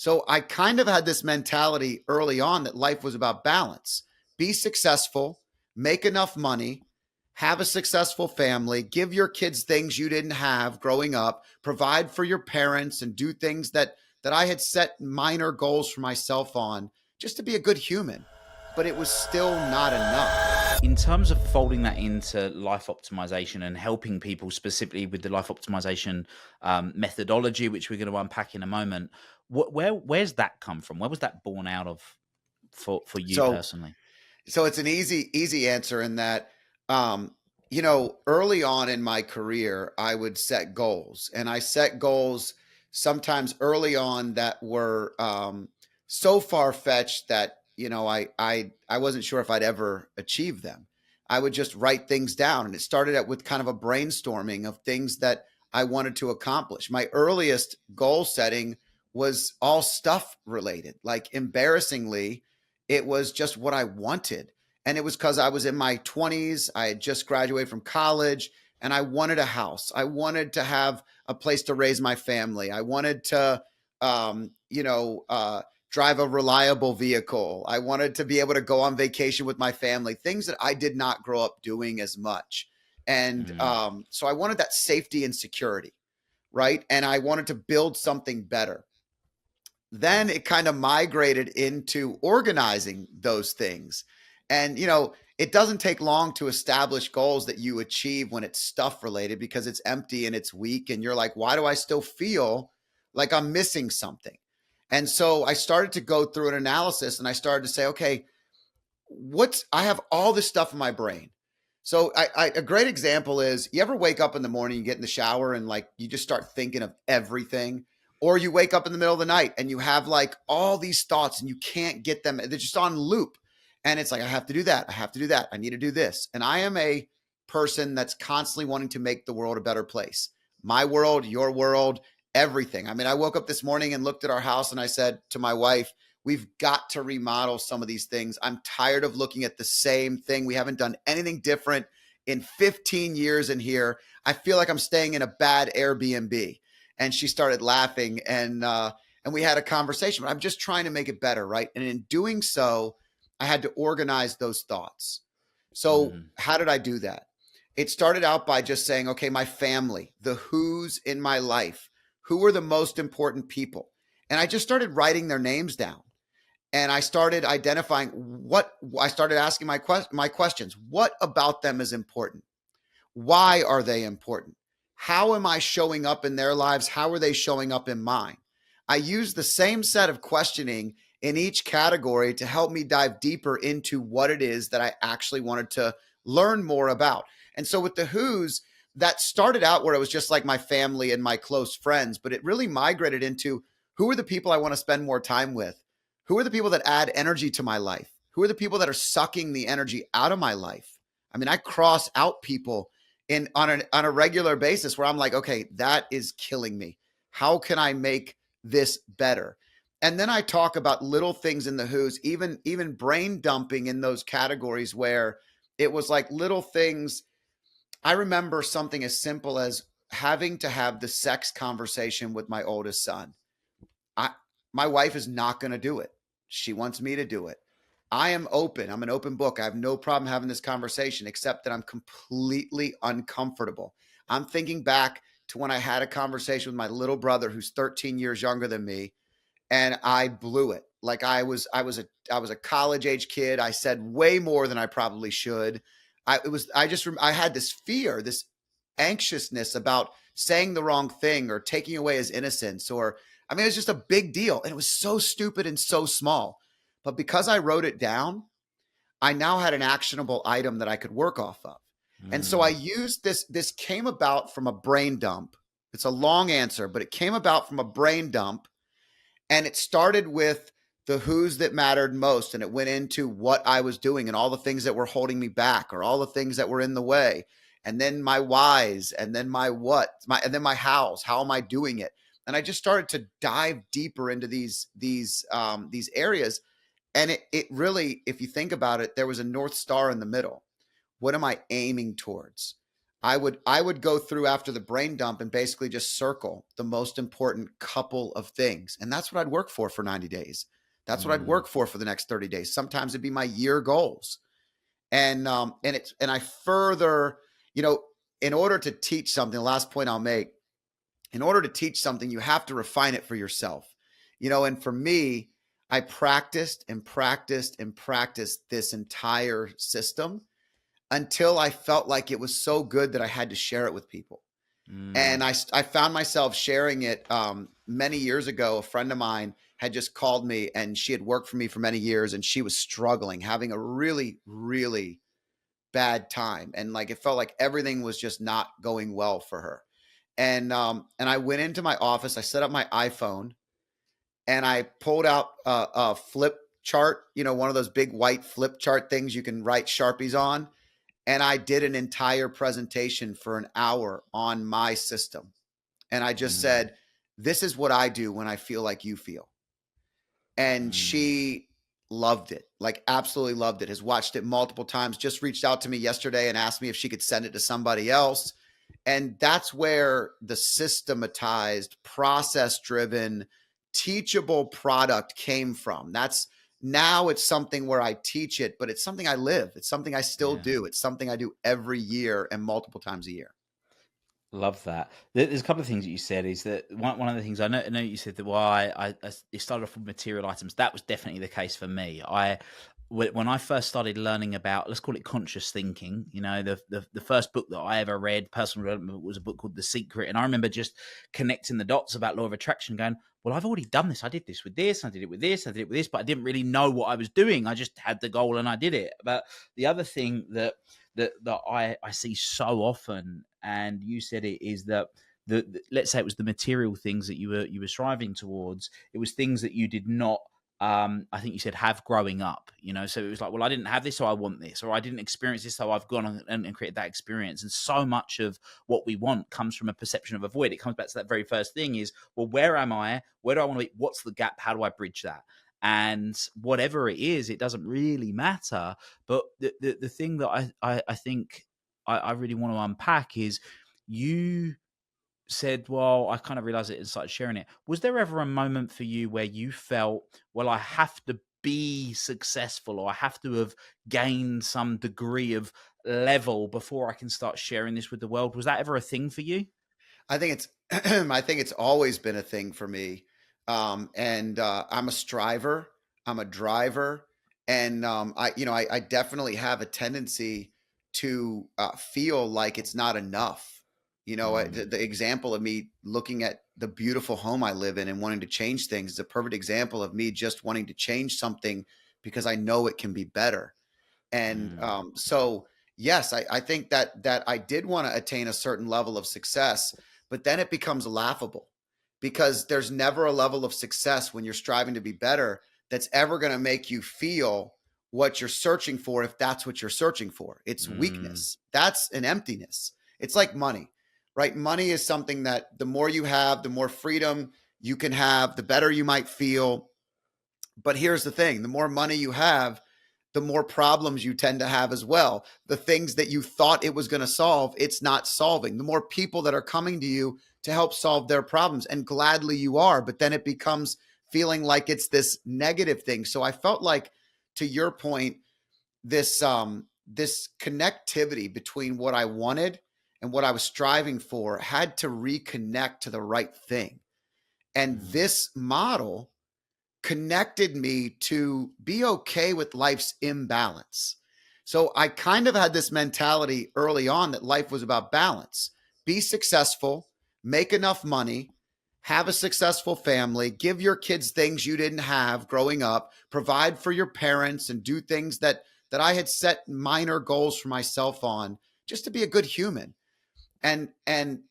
So I kind of had this mentality early on that life was about balance. Be successful, make enough money, have a successful family, give your kids things you didn't have growing up, provide for your parents and do things that I had set minor goals for myself on just to be a good human. But it was still not enough. In terms of folding that into life optimization and helping people specifically with the life optimization methodology, which we're going to unpack in a moment, where's that come from? Where was that born out of for you So personally? so it's an easy answer in that um early on in my career I would set goals, and I set goals sometimes early on that were so far-fetched that I wasn't sure if I'd ever achieve them. I would just write things down, and it started out with kind of a brainstorming of things that I wanted to accomplish. My earliest goal setting was all stuff related, like embarrassingly it was just what I wanted. And it was because I was in my 20s. I had just graduated from college and I wanted a house. I wanted to have a place to raise my family. I wanted to, drive a reliable vehicle. I wanted to be able to go on vacation with my family, things that I did not grow up doing as much. And Mm, so I wanted that safety and security, right? And I wanted to build something better. Then it kind of migrated into organizing those things. And, it doesn't take long to establish goals that you achieve when it's stuff related because it's empty and it's weak. And you're like, why do I still feel like I'm missing something? And so I started to go through an analysis and I started to say, okay, I have all this stuff in my brain. So a great example is, you ever wake up in the morning, you get in the shower and like you just start thinking of everything, or you wake up in the middle of the night and you have like all these thoughts and you can't get them. They're just on loop. And it's like, I have to do that. I have to do that. I need to do this. And I am a person that's constantly wanting to make the world a better place. My world, your world, everything. I mean, I woke up this morning and looked at our house and I said to my wife, we've got to remodel some of these things. I'm tired of looking at the same thing. We haven't done anything different in 15 years in here. I feel like I'm staying in a bad Airbnb. And she started laughing, and we had a conversation. But I'm just trying to make it better, right? And in doing so, I had to organize those thoughts. So mm, how did I do that? It started out by just saying, okay, my family, the who's in my life, who are the most important people. And I just started writing their names down. And I started identifying I started asking my questions. What about them is important? Why are they important? How am I showing up in their lives? How are they showing up in mine? I use the same set of questioning in each category to help me dive deeper into what it is that I actually wanted to learn more about. And so with the who's, that started out where it was just like my family and my close friends, but it really migrated into, who are the people I want to spend more time with? Who are the people that add energy to my life? Who are the people that are sucking the energy out of my life? I mean, I cross out people on a regular basis where I'm like, okay, that is killing me. How can I make this better? And then I talk about little things in the who's, even brain dumping in those categories where it was like little things. I remember something as simple as having to have the sex conversation with my oldest son. I My wife is not going to do it. She wants me to do it. I am open. I'm an open book. I have no problem having this conversation, except that I'm completely uncomfortable. I'm thinking back to when I had a conversation with my little brother who's 13 years younger than me, and I blew it. Like I was a college age kid. I said way more than I probably should. I had this fear, this anxiousness about saying the wrong thing or taking away his innocence, or I mean, it was just a big deal, and it was so stupid and so small. But because I wrote it down, I now had an actionable item that I could work off of. And so I mm. used this came about from a brain dump. It's a long answer, but it came about from a brain dump, and it started with the who's that mattered most. And it went into what I was doing and all the things that were holding me back or all the things that were in the way. And then my whys, and then my what, and then my hows. How am I doing it? And I just started to dive deeper into these areas. And it really, if you think about it, there was a North Star in the middle. What am I aiming towards? I would go through after the brain dump and basically just circle the most important couple of things. And that's what I'd work for 90 days. That's what I'd Mm, work for the next 30 days. Sometimes it'd be my year goals. And I further, you know, in order to teach something, the last point I'll make, in order to teach something, you have to refine it for yourself. And for me, I practiced and practiced and practiced this entire system until I felt like it was so good that I had to share it with people. mm, And I found myself sharing it many years ago. A friend of mine had just called me, and she had worked for me for many years, and she was struggling, having a really, really bad time. And like it felt like everything was just not going well for her. And I went into my office, I set up my iPhone, and I pulled out a flip chart, one of those big white flip chart things you can write Sharpies on. And I did an entire presentation for an hour on my system. And I just mm, said, this is what I do when I feel like you feel. And mm. she loved it, like absolutely loved it, has watched it multiple times, just reached out to me yesterday and asked me if she could send it to somebody else. And that's where the systematized, process driven, teachable product came from. Now it's something where I teach it, but it's something I live. It's something I still Yeah. do. It's something I do every year and multiple times a year. Love that. There's a couple of things that you said. Is that one of the things I know you said that why it started off with material items. That was definitely the case for me. When I first started learning about, let's call it conscious thinking, the first book that I ever read, personal development, was a book called The Secret. And I remember just connecting the dots about law of attraction, going, well, I've already done this. I did this with this, I did it with this, I did it with this, but I didn't really know what I was doing. I just had the goal and I did it. But the other thing that I see so often, and you said it, is that let's say it was the material things that you were striving towards. It was things that you did not, I think you said, have growing up, so it was like, well, I didn't have this, so I want this, or I didn't experience this, so I've gone and created that experience. And so much of what we want comes from a perception of a void. It comes back to that very first thing is, well, where am I? Where do I want to be? What's the gap? How do I bridge that? And whatever it is, it doesn't really matter. But the thing that I think I really want to unpack is, you said, well, I kind of realized it and started sharing it. Was there ever a moment for you where you felt, well, I have to be successful, or I have to have gained some degree of level before I can start sharing this with the world? Was that ever a thing for you? I think it's I think it's always been a thing for me. And I'm a striver, I'm a driver, and I definitely have a tendency to feel like it's not enough. Mm, The example of me looking at the beautiful home I live in and wanting to change things is a perfect example of me just wanting to change something because I know it can be better. And mm, so, yes, I think that I did want to attain a certain level of success, but then it becomes laughable because there's never a level of success when you're striving to be better that's ever going to make you feel what you're searching for. If that's what you're searching for, it's mm, weakness. That's an emptiness. It's like money, right? Money is something that the more you have, the more freedom you can have, the better you might feel. But here's the thing, the more money you have, the more problems you tend to have as well. The things that you thought it was going to solve, it's not solving. The more people that are coming to you to help solve their problems, and gladly you are, but then it becomes feeling like it's this negative thing. So I felt like, to your point, this connectivity between what I wanted and what I was striving for had to reconnect to the right thing. And mm, this model connected me to be okay with life's imbalance. So I kind of had this mentality early on that life was about balance. Be successful, make enough money, have a successful family, give your kids things you didn't have growing up, provide for your parents, and do things that I had set minor goals for myself on, just to be a good human. And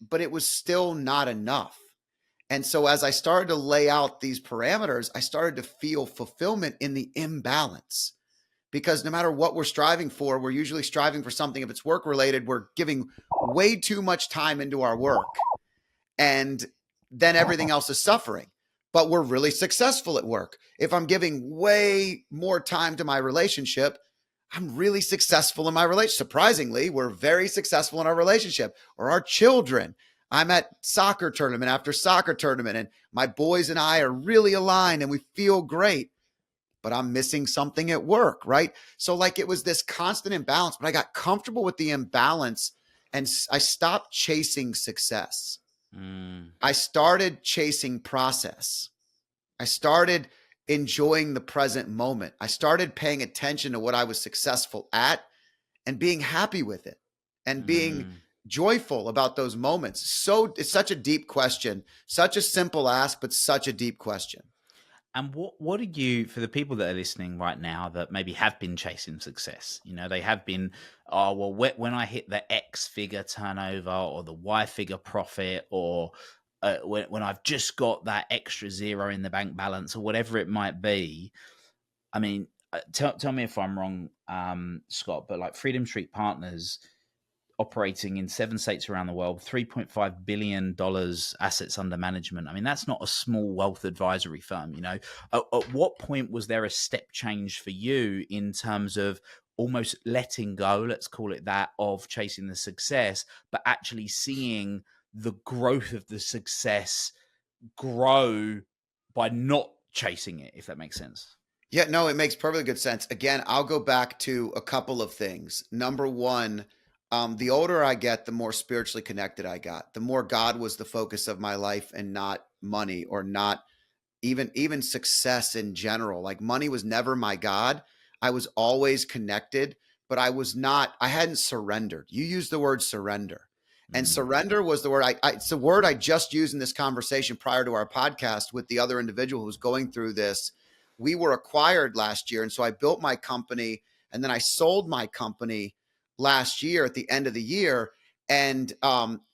but it was still not enough. And so as I started to lay out these parameters, I started to feel fulfillment in the imbalance, because no matter what we're striving for, we're usually striving for something. If it's work related, we're giving way too much time into our work, and then everything else is suffering. But we're really successful at work. If I'm giving way more time to my relationship, I'm really successful in my relationship. Surprisingly, we're very successful in our relationship. Or our children. I'm at soccer tournament after soccer tournament, and my boys and I are really aligned and we feel great, but I'm missing something at work, right? So like it was this constant imbalance, but I got comfortable with the imbalance and I stopped chasing success. Mm, I started chasing process. I started enjoying the present moment. I started paying attention to what I was successful at and being happy with it and being mm. joyful about those moments. So it's such a deep question, such a simple ask, but such a deep question. And what are you, for the people that are listening right now that maybe have been chasing success? You know, they have been, oh well, when I hit the X figure turnover or the Y figure profit, or when I've just got that extra zero in the bank balance, or whatever it might be. I mean, tell me if I'm wrong, Scott, but like Freedom Street Partners operating in 7 states around the world, $3.5 billion assets under management. I mean, that's not a small wealth advisory firm. You know, at what point was there a step change for you in terms of almost letting go, let's call it that, of chasing the success, but actually seeing the growth of the success grow by not chasing it, if that makes sense? Yeah, no, it makes perfectly good sense. Again, I'll go back to a couple of things. Number one, the older I get, the more spiritually connected I got. The more God was the focus of my life and not money or not even success in general. Like money was never my God. I was always connected, but I hadn't surrendered. You used the word surrender. And Mm, surrender was the word it's the word I just used in this conversation prior to our podcast with the other individual who's going through this. We were acquired last year. And so I built my company and then I sold my company last year at the end of the year. And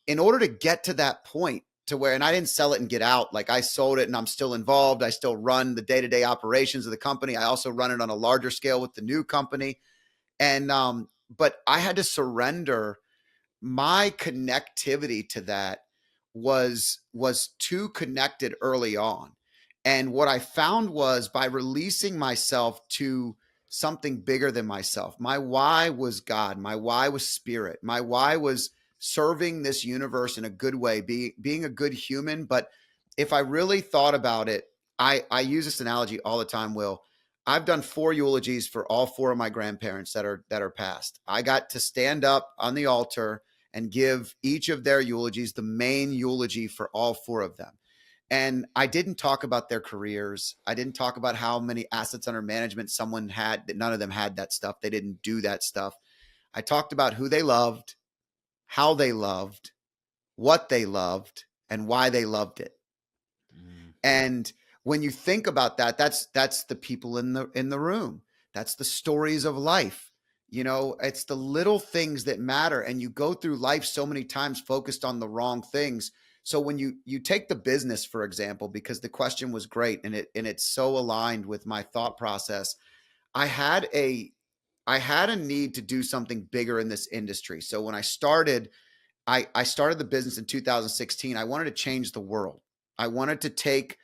in order to get to that point, to where, and I didn't sell it and get out. Like I sold it and I'm still involved. I still run the day-to-day operations of the company. I also run it on a larger scale with the new company. And, but I had to surrender my connectivity to that was too connected early on. And what I found was by releasing myself to something bigger than myself. My why was God. My why was spirit. My why was serving this universe in a good way, being a good human. But if I really thought about it, I use this analogy all the time, Will. I've done 4 eulogies for all 4 of my grandparents that are passed. I got to stand up on the altar and give each of their eulogies, the main eulogy for all 4 of them. And I didn't talk about their careers. I didn't talk about how many assets under management someone had, that none of them had that stuff. They didn't do that stuff. I talked about who they loved, how they loved, what they loved, and why they loved it. mm, And when you think about that, that's the people in the room. That's the stories of life. You know, it's the little things that matter. And you go through life so many times focused on the wrong things. So when you take the business, for example, because the question was great and it's so aligned with my thought process, I had a I had a need to do something bigger in this industry. So when I started the business in 2016. I wanted to change the world. I wanted to take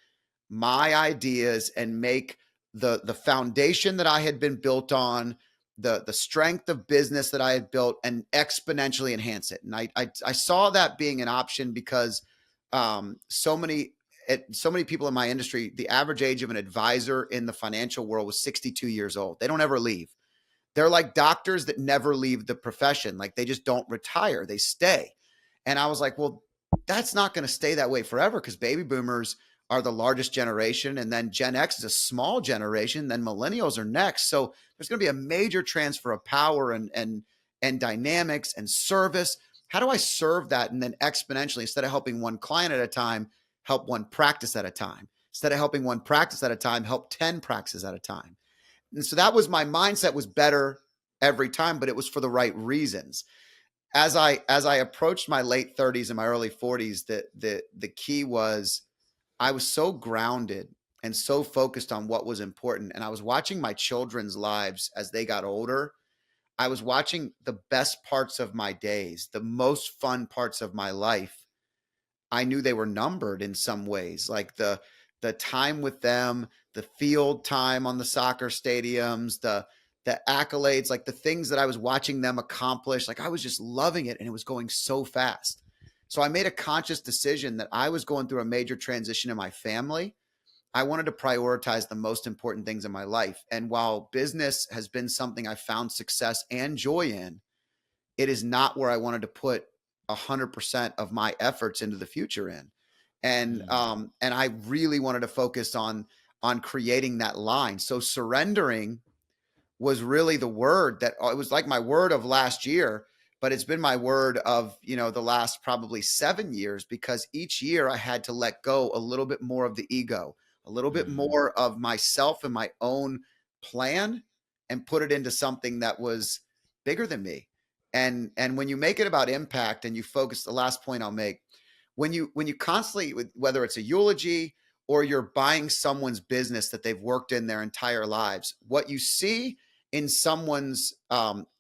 my ideas and make the foundation that I had been built on, the strength of business that I had built, and exponentially enhance it. And I saw that being an option because so many people in my industry, the average age of an advisor in the financial world was 62 years old. They don't ever leave. They're like doctors that never leave the profession. Like they just don't retire, they stay. And I was like, well, that's not going to stay that way forever because baby boomers are the largest generation. And then Gen X is a small generation. Then millennials are next. So there's going to be a major transfer of power and dynamics and service. How do I serve that? And then exponentially, instead of helping one client at a time, help one practice at a time. Instead of helping one practice at a time, help 10 practices at a time. And so that was my mindset was better every time, but it was for the right reasons. As I approached my late 30s and my early 40s, the key was I was so grounded and so focused on what was important. And I was watching my children's lives as they got older. I was watching the best parts of my days, the most fun parts of my life. I knew they were numbered in some ways, like the time with them, the field time on the soccer stadiums, the accolades, like the things that I was watching them accomplish. Like I was just loving it and it was going so fast. So I made a conscious decision that I was going through a major transition in my family. I wanted to prioritize the most important things in my life. And while business has been something I found success and joy in, it is not where I wanted to put 100% of my efforts into the future in. And I really wanted to focus on creating that line. So surrendering was really the word that it was like my word of last year, but it's been my word of, the last probably 7 years, because each year I had to let go a little bit more of the ego, a little bit more of myself and my own plan, and put it into something that was bigger than me. And when you make it about impact and you focus, the last point I'll make, when you constantly, whether it's a eulogy or you're buying someone's business that they've worked in their entire lives, what you see in someone's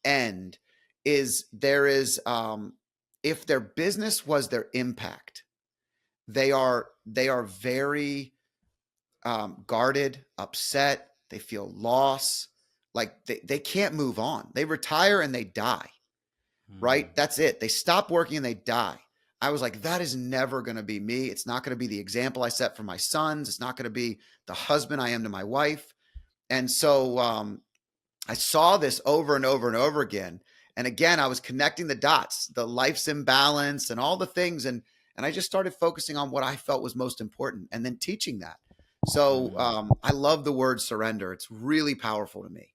end is if their business was their impact, they are very guarded, upset, they feel loss, like they can't move on. They retire and they die, right? That's it. They stop working and they die. I was like, that is never going to be me. It's not going to be the example I set for my sons. It's not going to be the husband I am to my wife. And so I saw this over and over and over again. And again, I was connecting the dots, the life's imbalance and all the things. And I just started focusing on what I felt was most important and then teaching that. So I love the word surrender. It's really powerful to me.